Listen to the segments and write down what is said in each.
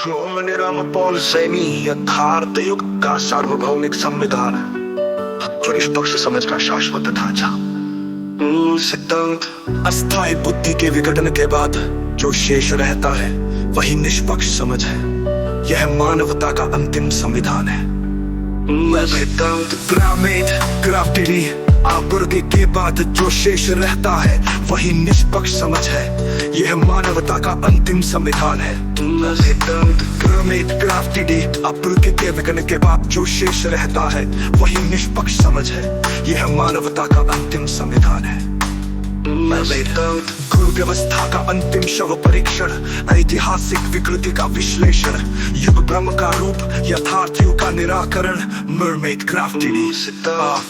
निरंकुश यथार्थ युग का सार्वभौमिक संविधान जो निष्पक्ष समझ का शाश्वत ढांचा। सिद्धांत अस्थायी बुद्धि के विघटन के बाद जो शेष रहता है वही निष्पक्ष समझ है। यह मानवता का अंतिम संविधान है। सिद्धांत ग्राफ्टिडी आपूर्ति के बाद जो शेष रहता है वही निष्पक्ष समझ है। यह मानवता का अंतिम संविधान है। ग्राफ्टिडी आपूर्ति के विघटन के बाद जो शेष रहता है वही निष्पक्ष समझ है। यह मानवता का अंतिम संविधान है। गुरु व्यवस्था का अंतिम शव परीक्षण, ऐतिहासिक विकृति का विश्लेषण, युग ब्रह्म का रूप, यथार्थ युग का निराकरण, मरमेड ग्राफ्टिडी।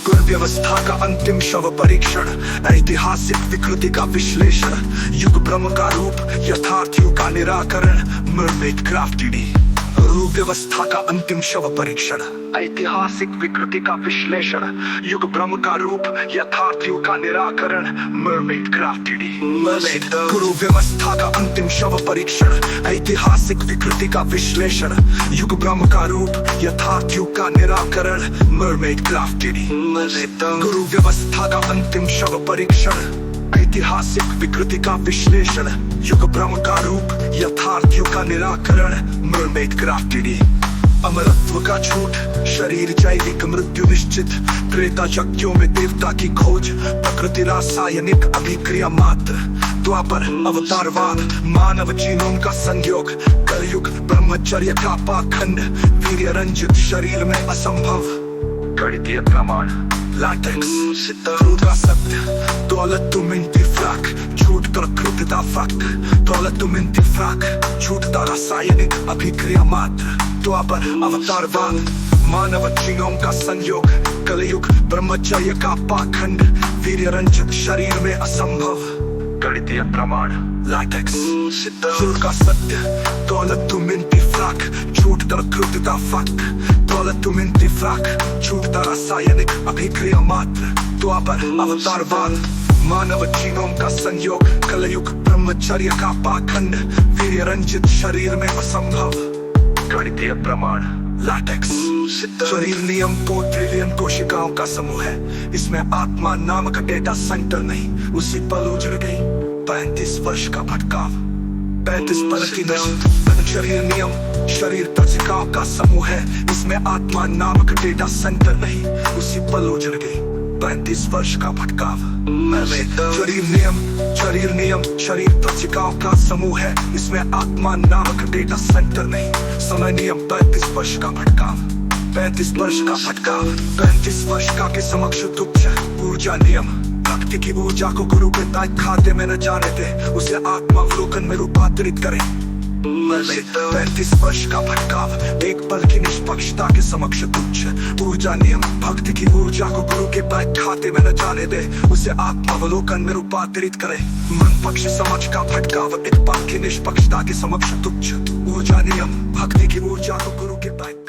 गुरु व्यवस्था का अंतिम शव परीक्षण, ऐतिहासिक विकृति का विश्लेषण, युग ब्रह्म का रूप, यथार्थ युग का निराकरण, मरमेड ग्राफ्टिडी। गुरु व्यवस्था का अंतिम शव परीक्षण, ऐतिहासिक विकृति का विश्लेषण, युग ब्रह्म का रूप, यथार्थ युग का निराकरण, मरमेड ग्राफ्टिडी। गुरु व्यवस्था का अंतिम शव परीक्षण, ऐतिहासिक विकृति का विश्लेषण, युग ब्रह्म का रूप, यथार्थ युग का निराकरण, मरमेड ग्राफ्टिडी। गुरु व्यवस्था का अंतिम शव परीक्षण, ऐतिहासिक विकृति का विश्लेषण, युग ब्रह्म का रूप, यथार्थ युग का निराकरण, मरमेड ग्राफ्टिडी। अमरत्व का झूठ, शरीर जैविक मृत्यु निश्चित, त्रेता शक्तियों में देवता की खोज, प्रकृति रासायनिक अभिक्रिया मात्र, द्वापर अवतारवाद, मानव जीनोम का संयोग, कलयुग ब्रह्मचर्य का पाखंड, वीर्य रंजित शरीर में असंभव, गणितीय प्रमाण, लाटेक्स, झूठ का सत्य, दौलत तुम इंतिफाक, झूठ प्रकृति का फक, दौलत तुम इंतिफाक, झूठ का रासायनिक अभिक्रिया मात्र, द्वापर अवतारवाद, मानव जीनोम का संयोग, कलयुग ब्रह्मचर्य का पाखंड, वीर्य रंजित शरीर में असंभव, गणितीय प्रमाण, लाटेक्स, झूठ का सत्य, दौलत तुम इंतिफाक, झूठ प्रकृति का फक, दौलत तुम इंतिफाक, झूठ का रासायनिक अभिक्रिया मात्र, द्वापर अवतारवाद, मानव जीनोम का संयोग, कलयुग ब्रह्मचर्य का पाखंड, वीर्य रंजित शरीर में असंभव, गणितीय प्रमाण, लाटेक्स। शरीर नियम 2 ट्रिलियन कोशिकाओं का समूह है। इसमें आत्मा नामक डेटा सेंटर नहीं, उसी पल उजड़ गई 35 वर्ष का भटकाव। 35 वर्ष की शरीर नियम, शरीर कोशिकाओं का समूह है। इसमें आत्मा नामक डेटा सेंटर नहीं, उसी पल उजड़ गई 35 वर्ष का भटकाव। शरीर नियम, शरीर कोशिकाओं का समूह है। इसमें आत्मा नामक डेटा सेंटर नहीं, समय नियम 35 वर्ष का भटकाव। 35 वर्ष का भटकाव, 35 वर्ष का के समक्ष तुच्छ ऊर्जा नियम, भक्ति की ऊर्जा को गुरु के ताय खाते में न जाने दे, उसे आत्मावलोकन में रूपांतरित करे। 35 वर्ष का भटकाव, एक पल की निष्पक्षता के समक्ष तुच्छ ऊर्जा नियम, भक्ति की ऊर्जा को गुरु के बैंक खाते में न जाने दे, उसे आत्मावलोकन में रूपांतरित करे। मन पक्ष समक्ष का भटकाव, एक पल की निष्पक्षता के समक्ष तुच्छ ऊर्जा नियम, भक्ति की ऊर्जा को गुरु के बैंक